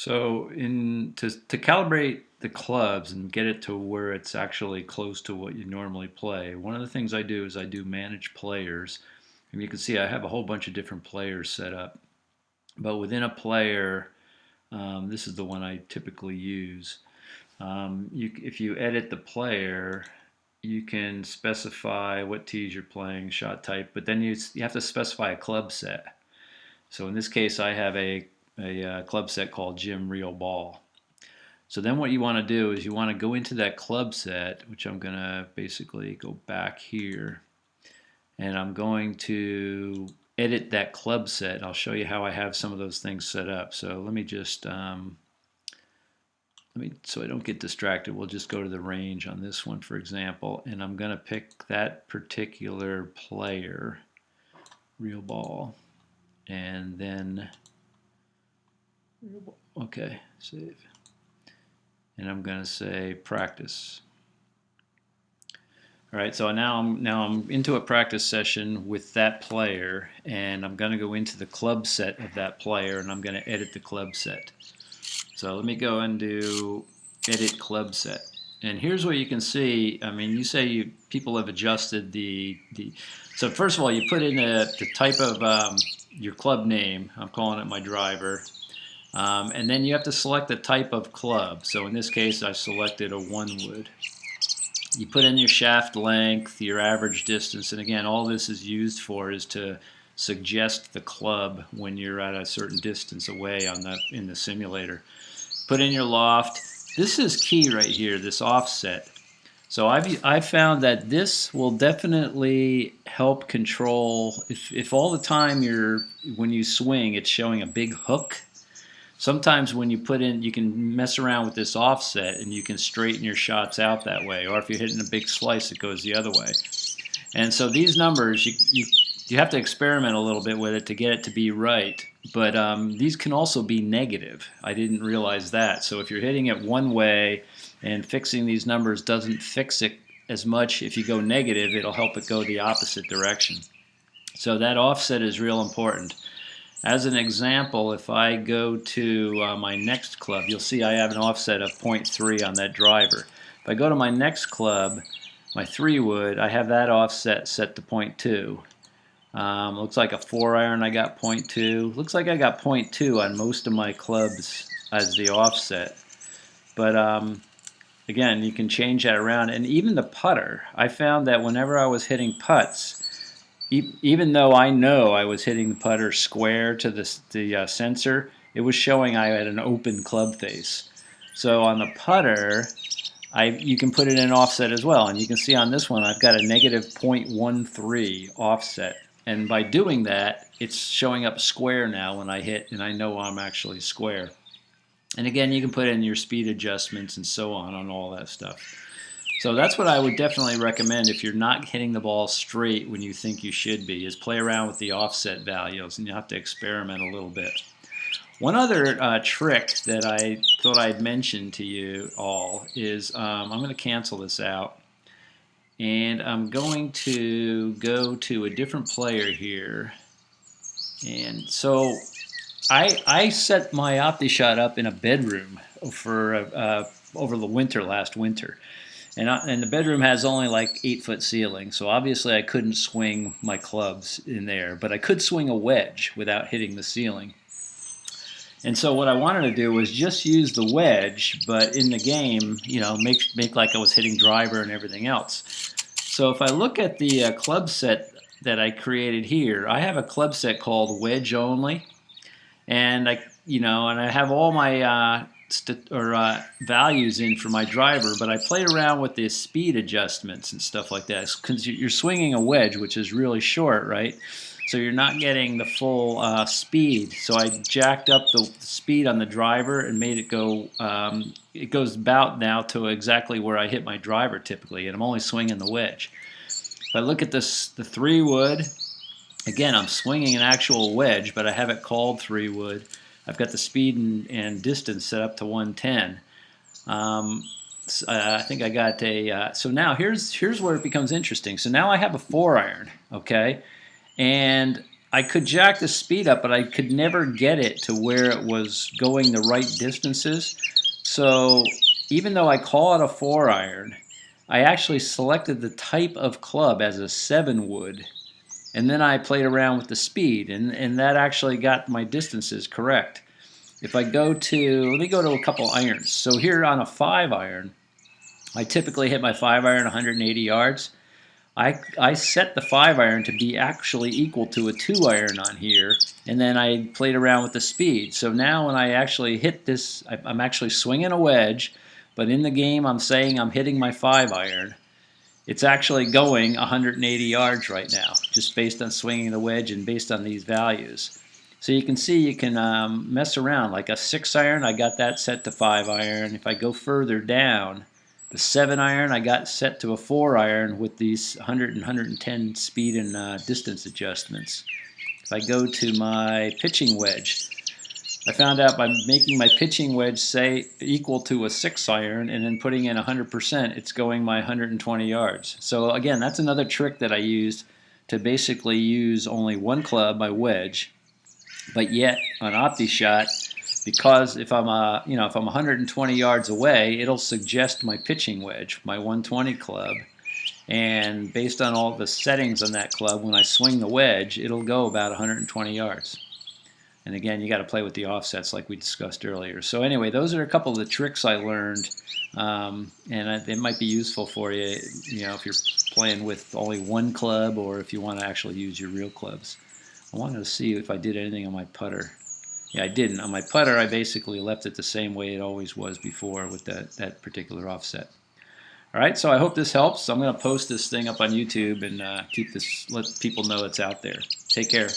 So to calibrate the clubs and get it to where it's actually close to what you normally play, one of the things I do is I do manage players. And you can see I have a whole bunch of different players set up. But within a player, this is the one I typically use. If you edit the player, you can specify what tees you're playing, shot type, but then you have to specify a club set. So in this case, I have a club set called Jim Real Ball. So then what you want to do is you want to go into that club set, which I'm going to basically go back here, and I'm going to edit that club set. I'll show you how I have some of those things set up. So let me just, so I don't get distracted, we'll just go to the range on this one, for example, and I'm going to pick that particular player, Real Ball, and then okay, save. And I'm going to say practice. All right, so now I'm into a practice session with that player, and I'm going to go into the club set of that player, and I'm going to edit the club set. So let me go and do edit club set. And here's what you can see. I mean, you say people have adjusted the so first of all, you put in the type of your club name. I'm calling it my driver. And then you have to select the type of club. So in this case, I selected a 1-wood. You put in your shaft length, your average distance, and again, all this is used for is to suggest the club when you're at a certain distance away in the simulator. Put in your loft. This is key right here, this offset. So I've found that this will definitely help control if all the time when you swing it's showing a big hook. Sometimes when you put in, you can mess around with this offset and you can straighten your shots out that way. Or if you're hitting a big slice, it goes the other way. And so these numbers, you have to experiment a little bit with it to get it to be right. But these can also be negative. I didn't realize that. So if you're hitting it one way and fixing these numbers doesn't fix it as much, if you go negative, it'll help it go the opposite direction. So that offset is real important. As an example, if I go to my next club, you'll see I have an offset of 0.3 on that driver. If I go to my next club, my 3-wood, I have that offset set to 0.2. Looks like a 4-iron I got 0.2. Looks like I got 0.2 on most of my clubs as the offset. But again, you can change that around. And even the putter, I found that whenever I was hitting putts, even though I know I was hitting the putter square to the sensor, it was showing I had an open club face. So on the putter, you can put it in offset as well. And you can see on this one, I've got a negative 0.13 offset. And by doing that, it's showing up square now when I hit, and I know I'm actually square. And again, you can put in your speed adjustments and so on all that stuff. So that's what I would definitely recommend if you're not hitting the ball straight when you think you should be, is play around with the offset values, and you have to experiment a little bit. One other trick that I thought I'd mention to you all is I'm going to cancel this out, and I'm going to go to a different player here. And so I set my Optishot up in a bedroom for over the last winter. And the bedroom has only like 8-foot ceiling, so obviously I couldn't swing my clubs in there, but I could swing a wedge without hitting the ceiling. And so what I wanted to do was just use the wedge, but in the game, make like I was hitting driver and everything else. So if I look at the club set that I created here, I have a club set called wedge only, and I have all my values in for my driver, but I played around with the speed adjustments and stuff like that because you're swinging a wedge, which is really short, right? So you're not getting the full speed. So I jacked up the speed on the driver and made it go. It goes about now to exactly where I hit my driver typically, and I'm only swinging the wedge. If I look at this, the 3-wood, again, I'm swinging an actual wedge, but I have it called 3-wood. I've got the speed and distance set up to 110. I think I got a. So now here's where it becomes interesting. So now I have a 4-iron, okay, and I could jack the speed up, but I could never get it to where it was going the right distances. So even though I call it a 4-iron, I actually selected the type of club as a 7 wood, and then I played around with the speed, and that actually got my distances correct. If I go to, let me go to a couple irons. So here on a 5-iron, I typically hit my 5-iron 180 yards. I set the 5-iron to be actually equal to a 2-iron on here, and then I played around with the speed. So now when I actually hit this, I'm actually swinging a wedge, but in the game I'm saying I'm hitting my 5-iron. It's actually going 180 yards right now, just based on swinging the wedge and based on these values. So you can see you can mess around. Like a 6-iron, I got that set to 5-iron. If I go further down, the 7-iron, I got set to a 4-iron with these 100 and 110 speed and distance adjustments. If I go to my pitching wedge, I found out by making my pitching wedge say equal to a 6-iron and then putting in 100%, it's going my 120 yards. So again, that's another trick that I used to basically use only one club, my wedge, but yet on Optishot, because if I'm if I'm 120 yards away, it'll suggest my pitching wedge, my 120 club, and based on all the settings on that club, when I swing the wedge, it'll go about 120 yards. And again, you got to play with the offsets like we discussed earlier. So anyway, those are a couple of the tricks I learned, and they might be useful for you, if you're playing with only one club or if you want to actually use your real clubs. I wanted to see if I did anything on my putter. Yeah, I didn't. On my putter, I basically left it the same way it always was before with that particular offset. All right, so I hope this helps. I'm going to post this thing up on YouTube and let people know it's out there. Take care.